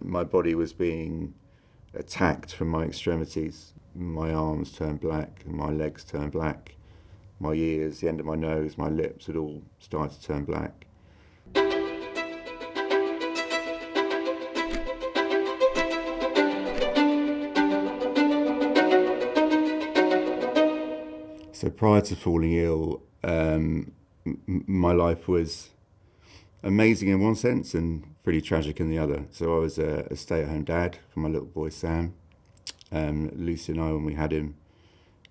my body was being attacked from my extremities. My arms turned black and my legs turned black. My ears, the end of my nose, my lips had all started to turn black. So prior to falling ill, my life was amazing in one sense and pretty tragic in the other. So I was a stay-at-home dad for my little boy Sam. Lucy and I, when we had him,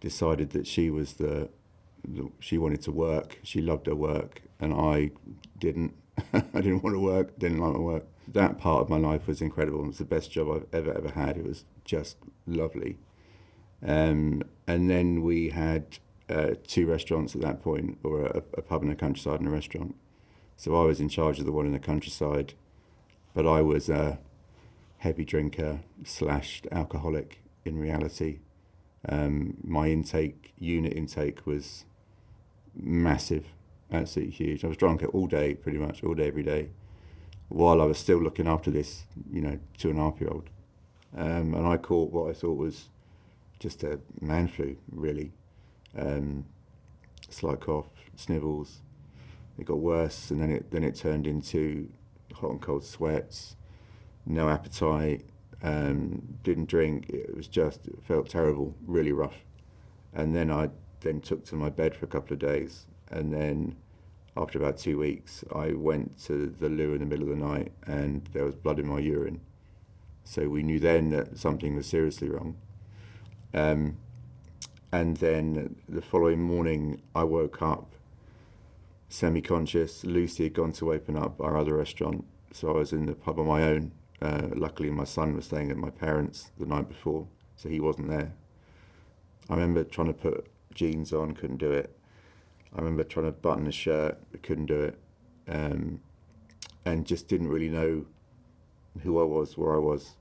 decided that she wanted to work. She loved her work, and I didn't. I didn't want to work. Didn't like my work. That part of my life was incredible. It was the best job I've ever had. It was just lovely. And then we had 2 restaurants at that point, or a pub in the countryside and a restaurant. So I was in charge of the one in the countryside, but I was a heavy drinker / alcoholic in reality. My unit intake was massive, absolutely huge. I was drunk all day, pretty much all day, every day, while I was still looking after this, 2.5-year-old. And I caught what I thought was just a man flu, really. Slight cough, snivels. It got worse, and then it turned into hot and cold sweats, no appetite, didn't drink. It felt terrible, really rough. And then I took to my bed for a couple of days, and then after about 2 weeks, I went to the loo in the middle of the night, and there was blood in my urine. So we knew then that something was seriously wrong. And then the following morning, I woke up semi-conscious. Lucy had gone to open up our other restaurant, so I was in the pub on my own. Luckily, my son was staying at my parents' the night before, so he wasn't there. I remember trying to put jeans on, couldn't do it. I remember trying to button a shirt, but couldn't do it. And just didn't really know who I was, where I was.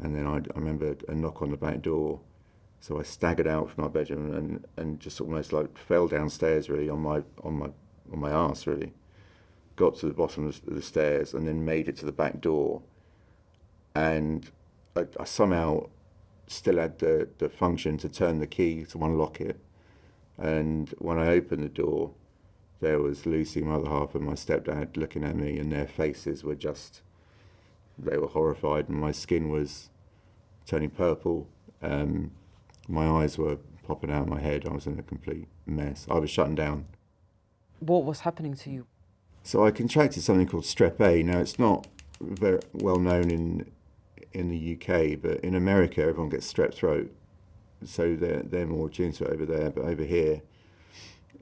And then I remember a knock on the back door. So I staggered out from my bedroom and just almost like fell downstairs, really, on my arse, really. Got to the bottom of the stairs and then made it to the back door. And I somehow still had the function to turn the key to unlock it. And when I opened the door, there was Lucy, my other half, and my stepdad looking at me, and their faces were they were horrified, and my skin was turning purple. My eyes were popping out of my head. I was in a complete mess. I was shutting down. What was happening to you? So I contracted something called strep A. Now, it's not very well known in the UK, but in America, everyone gets strep throat. So they're more attuned to it over there. But over here,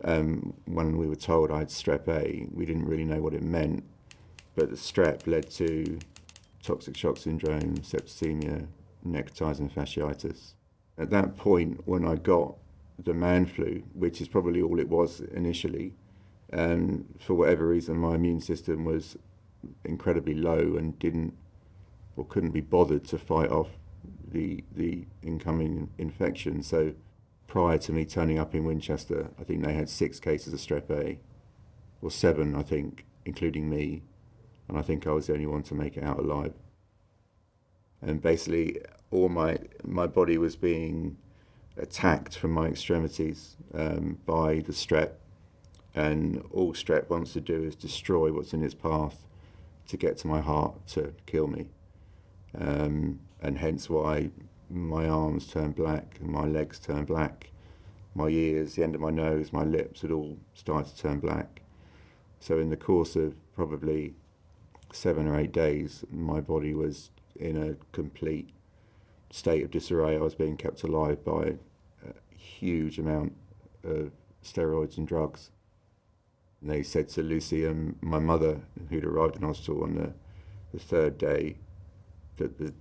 when we were told I had strep A, we didn't really know what it meant. But the strep led to toxic shock syndrome, septicemia, necrotizing fasciitis. At that point, when I got the man flu, which is probably all it was initially, for whatever reason, my immune system was incredibly low and couldn't be bothered to fight off the incoming infection. So prior to me turning up in Winchester, I think they had 6 cases of strep A, or 7, I think, including me, and I think I was the only one to make it out alive. And basically, all my body was being attacked from my extremities by the strep, and all strep wants to do is destroy what's in its path to get to my heart to kill me. And hence why my arms turned black and my legs turned black. My ears, the end of my nose, my lips had all started to turn black. So in the course of probably 7 or 8 days, my body was in a complete state of disarray. I was being kept alive by a huge amount of steroids and drugs. And they said to Lucy and my mother, who'd arrived in hospital on the 3rd day, that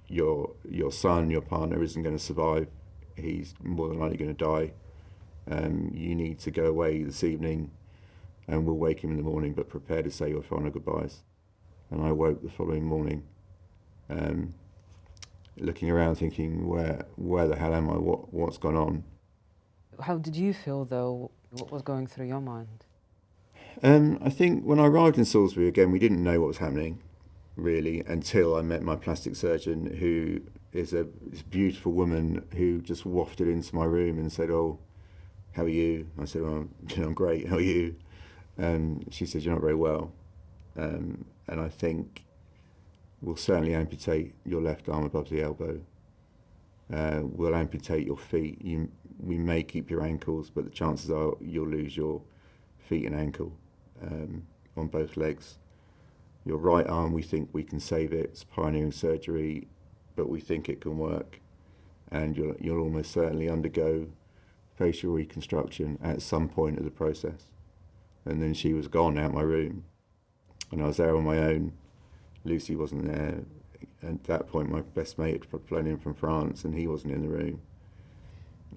your son, your partner, isn't going to survive. He's more than likely going to die. You need to go away this evening, and we'll wake him in the morning, but prepare to say your final goodbyes. And I woke the following morning, looking around, thinking, where the hell am I? What's gone on? How did you feel, though? What was going through your mind? I think when I arrived in Salisbury, again, we didn't know what was happening. really, until I met my plastic surgeon, who is this beautiful woman who just wafted into my room and said, "Oh, how are you?" I said, "Oh, I'm great. How are you?" And she said, "You're not very well, and I think we'll certainly amputate your left arm above the elbow. We'll amputate your feet. We may keep your ankles, but the chances are you'll lose your feet and ankle on both legs. Your right arm, we think we can save it. It's pioneering surgery, but we think it can work. And you'll almost certainly undergo facial reconstruction at some point of the process." And then she was gone out my room, and I was there on my own. Lucy wasn't there. At that point, my best mate had flown in from France, and he wasn't in the room.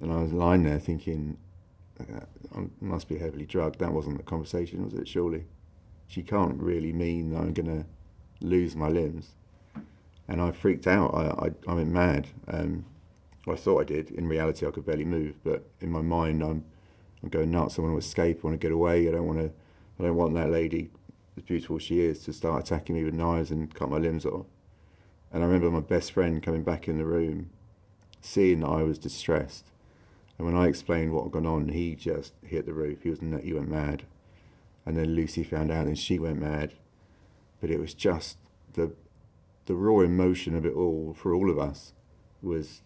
And I was lying there thinking, I must be heavily drugged. That wasn't the conversation, was it, surely? She can't really mean that I'm going to lose my limbs. And I freaked out. I went mad. I thought I did. In reality, I could barely move. But in my mind, I'm going nuts. I want to escape. I want to get away. I don't want that lady, as beautiful as she is, to start attacking me with knives and cut my limbs off. And I remember my best friend coming back in the room, seeing that I was distressed. And when I explained what had gone on, he just hit the roof. He went mad. And then Lucy found out, and she went mad. But it was just the raw emotion of it all for all of us was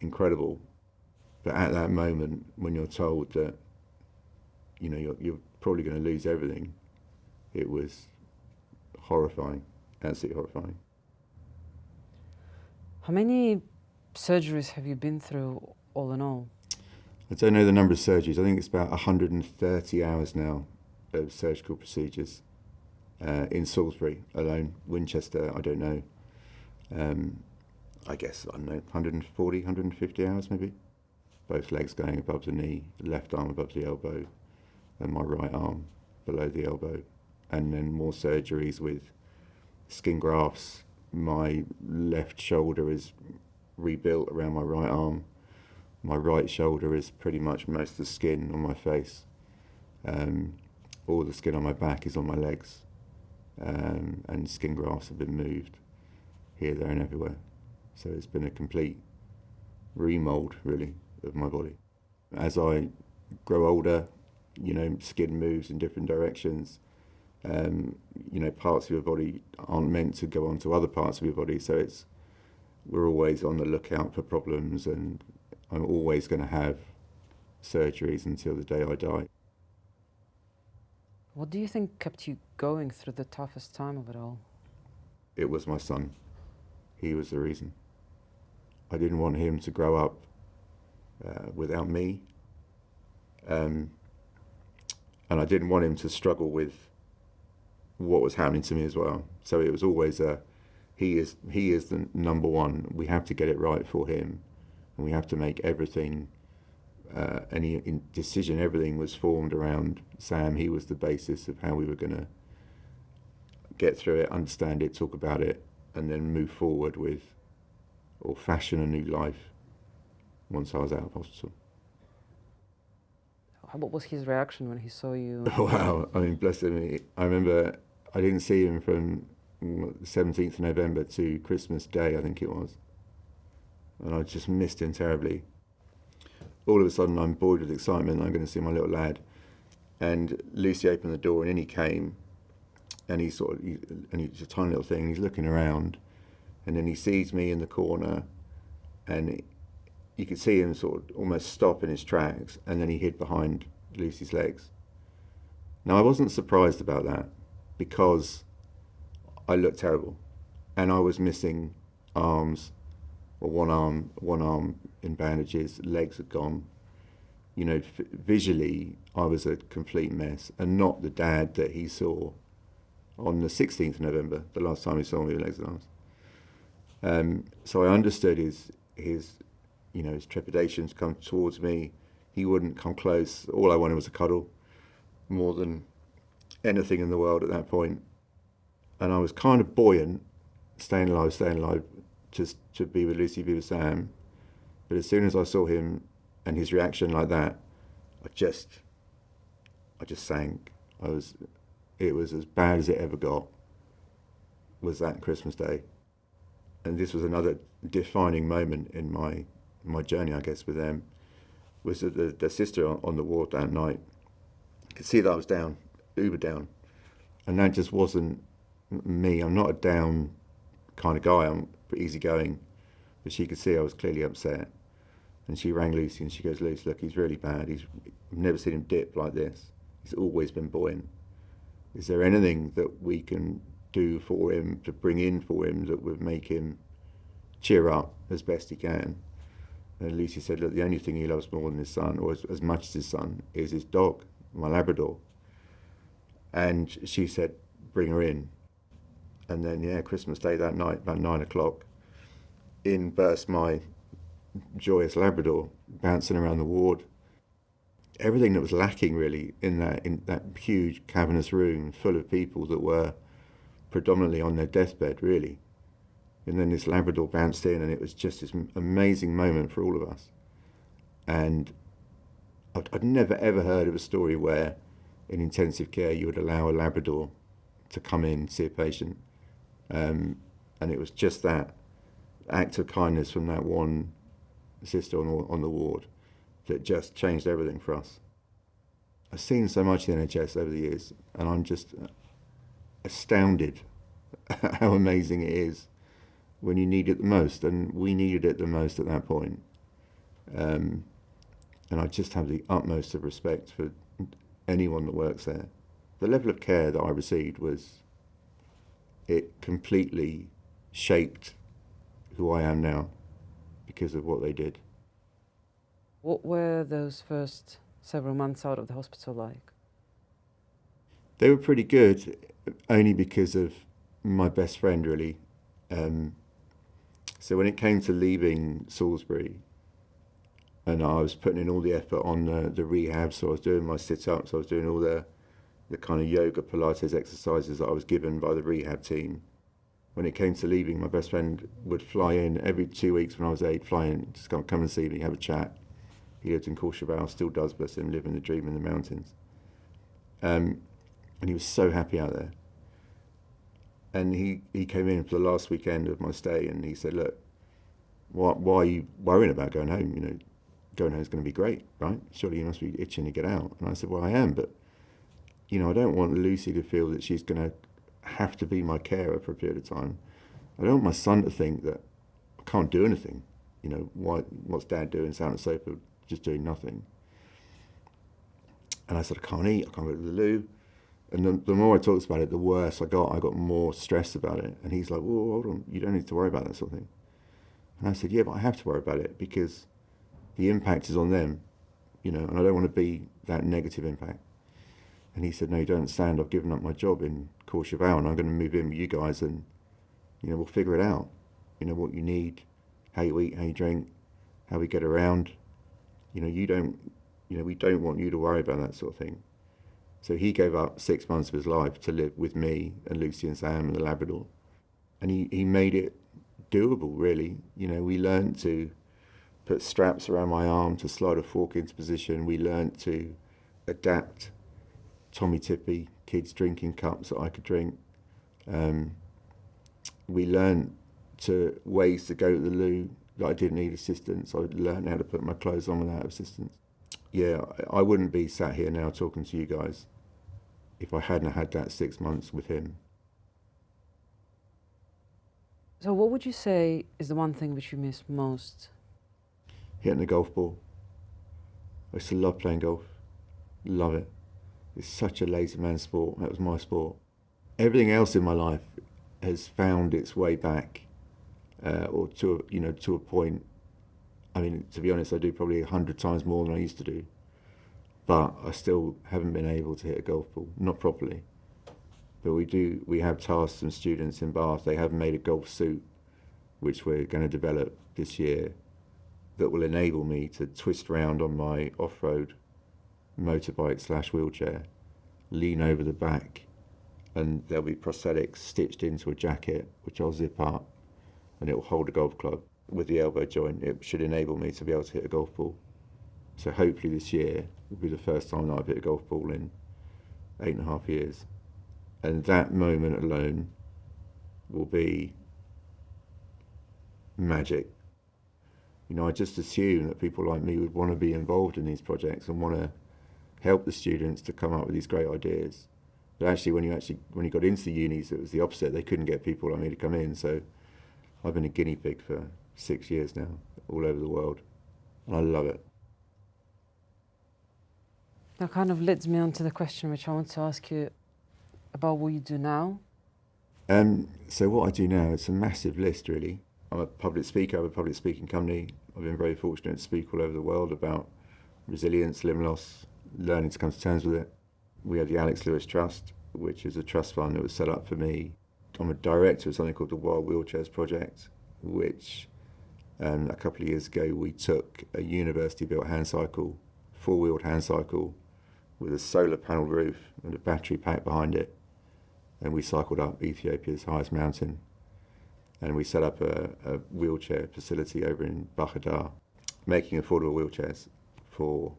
incredible. But at that moment, when you're told that, you're probably going to lose everything, it was horrifying, absolutely horrifying. How many surgeries have you been through, all in all? I don't know the number of surgeries. I think it's about 130 hours now of surgical procedures in Salisbury alone. Winchester, I don't know. I don't know, 140, 150 hours maybe. Both legs going above the knee, left arm above the elbow, and my right arm below the elbow. And then more surgeries with skin grafts. My left shoulder is rebuilt around my right arm. My right shoulder is pretty much most of the skin on my face. All the skin on my back is on my legs. And skin grafts have been moved here, there and everywhere. So it's been a complete remold, really, of my body. As I grow older, skin moves in different directions. Parts of your body aren't meant to go on to other parts of your body, so we're always on the lookout for problems, and I'm always going to have surgeries until the day I die. What do you think kept you going through the toughest time of it all? It was my son. He was the reason. I didn't want him to grow up without me, and I didn't want him to struggle with what was happening to me as well. So it was always he is the number one. We have to get it right for him, and we have to make everything, any decision, everything was formed around Sam. He was the basis of how we were going to get through it, understand it, talk about it, and then move forward with, or fashion a new life once I was out of hospital. What was his reaction when he saw you? Wow, I mean, bless him. I remember I didn't see him from the 17th of November to Christmas Day, I think it was. And I just missed him terribly. All of a sudden, I'm bored with excitement. I'm going to see my little lad. And Lucy opened the door, and in he came. And he's a tiny little thing, and he's looking around. And then he sees me in the corner, and you could see him sort of almost stop in his tracks, and then he hid behind Lucy's legs. Now, I wasn't surprised about that, because I looked terrible, and I was missing arms, or one arm in bandages, legs had gone. Visually, I was a complete mess, and not the dad that he saw on the 16th of November, the last time he saw me with legs and arms. So I understood his trepidation to come towards me. He wouldn't come close. All I wanted was a cuddle, more than anything in the world at that point. And I was kind of buoyant, staying alive, just to be with Lucy, be with Sam. But as soon as I saw him and his reaction like that, I just sank. It was as bad as it ever got. was that Christmas Day. And this was another defining moment in my journey, I guess, with them, was that the sister on the ward that night could see that I was down, uber down. And that just wasn't me. I'm not a down kind of guy. I'm easygoing. But she could see I was clearly upset. And she rang Lucy and she goes, Lucy, look, he's really bad. I've never seen him dip like this. He's always been buoyant. Is there anything that we can do for him, to bring in for him, that would make him cheer up as best he can? And Lucy said, look, the only thing he loves more than his son, or as much as his son, is his dog, my Labrador. And she said, bring her in. And then, yeah, Christmas Day that night, about 9 o'clock, in burst my joyous Labrador, bouncing around the ward. Everything that was lacking really in that huge cavernous room full of people that were predominantly on their deathbed, really. And then this Labrador bounced in, and it was just this amazing moment for all of us. And I'd never ever heard of a story where in intensive care you would allow a Labrador to come in, see a patient. And it was just that act of kindness from that one sister on the ward that just changed everything for us. I've seen so much in the NHS over the years, and I'm just astounded at how amazing it is when you need it the most, and we needed it the most at that point. And I just have the utmost of respect for anyone that works there. The level of care that I received it completely shaped who I am now because of what they did. What were those first several months out of the hospital like? They were pretty good, only because of my best friend, really. So when it came to leaving Salisbury, and I was putting in all the effort on the rehab, so I was doing my sit-ups, I was doing all the kind of yoga, Pilates exercises that I was given by the rehab team. When it came to leaving, my best friend would fly in every 2 weeks when I was 8, fly in, just come and see me, have a chat. He lived in Courchevel, still does, bless him, living the dream in the mountains. And he was so happy out there. And he came in for the last weekend of my stay, and he said, look, why are you worrying about going home? You know, going home is going to be great, right? Surely you must be itching to get out. And I said, well, I am, but, you know, I don't want Lucy to feel that she's going to have to be my carer for a period of time. I don't want my son to think that I can't do anything. You know, what's Dad doing? Sat on the sofa, just doing nothing. And I said, I can't eat, I can't go to the loo. And the more I talked about it, the worse I got more stressed about it. And he's like, whoa, hold on, you don't need to worry about that sort of thing. And I said, yeah, but I have to worry about it because the impact is on them, you know, and I don't want to be that negative impact. And he said, no, you don't understand, I've given up my job in Courchevel and I'm going to move in with you guys and, you know, we'll figure it out. You know, what you need, how you eat, how you drink, how we get around. You know, we don't want you to worry about that sort of thing. So he gave up 6 months of his life to live with me and Lucy and Sam and the Labrador. And he made it doable, really. You know, we learned to put straps around my arm to slide a fork into position. We learned to adapt Tommy Tippy, kids drinking cups that I could drink. We learned ways to go to the loo that I didn't need assistance. I learned how to put my clothes on without assistance. Yeah, I wouldn't be sat here now talking to you guys if I hadn't had that 6 months with him. So what would you say is the one thing which you miss most? Hitting the golf ball. I used to love playing golf. Love it. It's such a lazy man sport. That was my sport. Everything else in my life has found its way back, or to a point. I mean, to be honest, I do probably 100 times more than I used to do, but I still haven't been able to hit a golf ball, not properly. But we have tasked some students in Bath. They have made a golf suit, which we're going to develop this year, that will enable me to twist round on my off-road motorbike / wheelchair, lean over the back, and there'll be prosthetics stitched into a jacket, which I'll zip up, and it will hold a golf club with the elbow joint. It should enable me to be able to hit a golf ball. So hopefully this year will be the first time that I've hit a golf ball in 8.5 years. And that moment alone will be magic. You know, I just assume that people like me would want to be involved in these projects and want to help the students to come up with these great ideas. But actually, when you got into the unis, it was the opposite. They couldn't get people like me to come in. So I've been a guinea pig for 6 years now, all over the world, and I love it. That kind of leads me on to the question which I want to ask you about what you do now. So what I do now, it's a massive list, really. I'm a public speaker. I have a public speaking company. I've been very fortunate to speak all over the world about resilience, limb loss, learning to come to terms with it. We have the Alex Lewis Trust, which is a trust fund that was set up for me. I'm a director of something called the Wild Wheelchairs Project, which a couple of years ago we took a university-built hand cycle, four-wheeled hand cycle, with a solar panel roof and a battery pack behind it, and we cycled up Ethiopia's highest mountain. And we set up a wheelchair facility over in Bahadar, making affordable wheelchairs for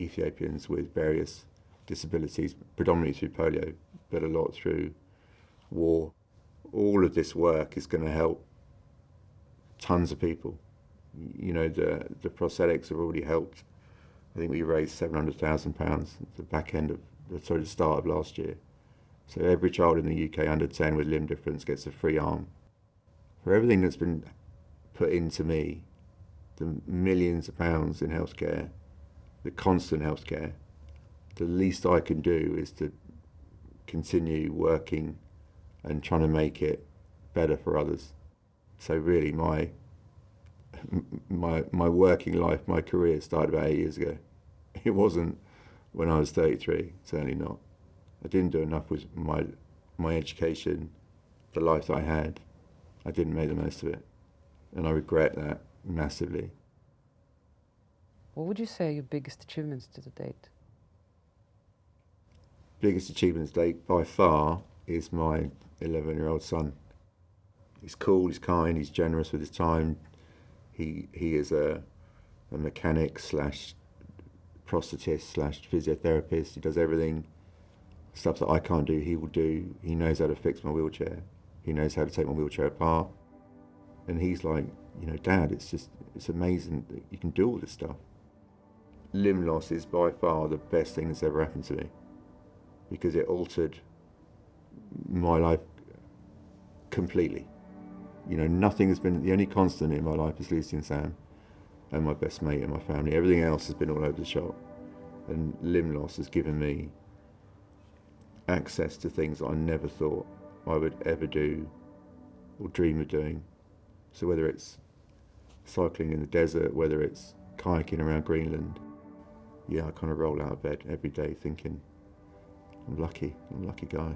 Ethiopians with various disabilities, predominantly through polio, but a lot through war. All of this work is going to help tons of people. You know, the prosthetics have already helped. I think we raised £700,000 at the back end of the start of last year. So every child in the UK under 10 with limb difference gets a free arm. For everything that's been put into me, the millions of pounds in healthcare, the constant healthcare, the least I can do is to continue working and trying to make it better for others. So really my working life, my career started about 8 years ago. It wasn't when I was 33, certainly not. I didn't do enough with my education, the life that I had. I didn't make the most of it, and I regret that massively. What would you say are your biggest achievements to the date? Biggest achievement to date, by far, is my 11-year-old son. He's cool, he's kind, he's generous with his time. He is a mechanic slash prosthetist slash physiotherapist. He does everything. Stuff that I can't do, he will do. He knows how to fix my wheelchair. He knows how to take my wheelchair apart. And he's like, you know, Dad, it's amazing that you can do all this stuff. Limb loss is by far the best thing that's ever happened to me, because it altered my life completely. You know, nothing has been, the only constant in my life is Lucy and Sam and my best mate and my family. Everything else has been all over the shop. And limb loss has given me access to things that I never thought I would ever do or dream of doing. So whether it's cycling in the desert, whether it's kayaking around Greenland, yeah, I kind of roll out of bed every day thinking, I'm a lucky guy.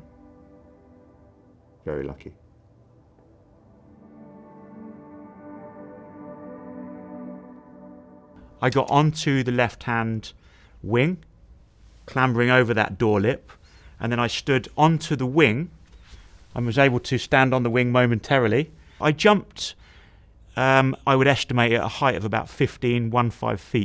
Very lucky. I got onto the left-hand wing, clambering over that door lip, and then I stood onto the wing and was able to stand on the wing momentarily. I jumped, I would estimate at a height of about 15 feet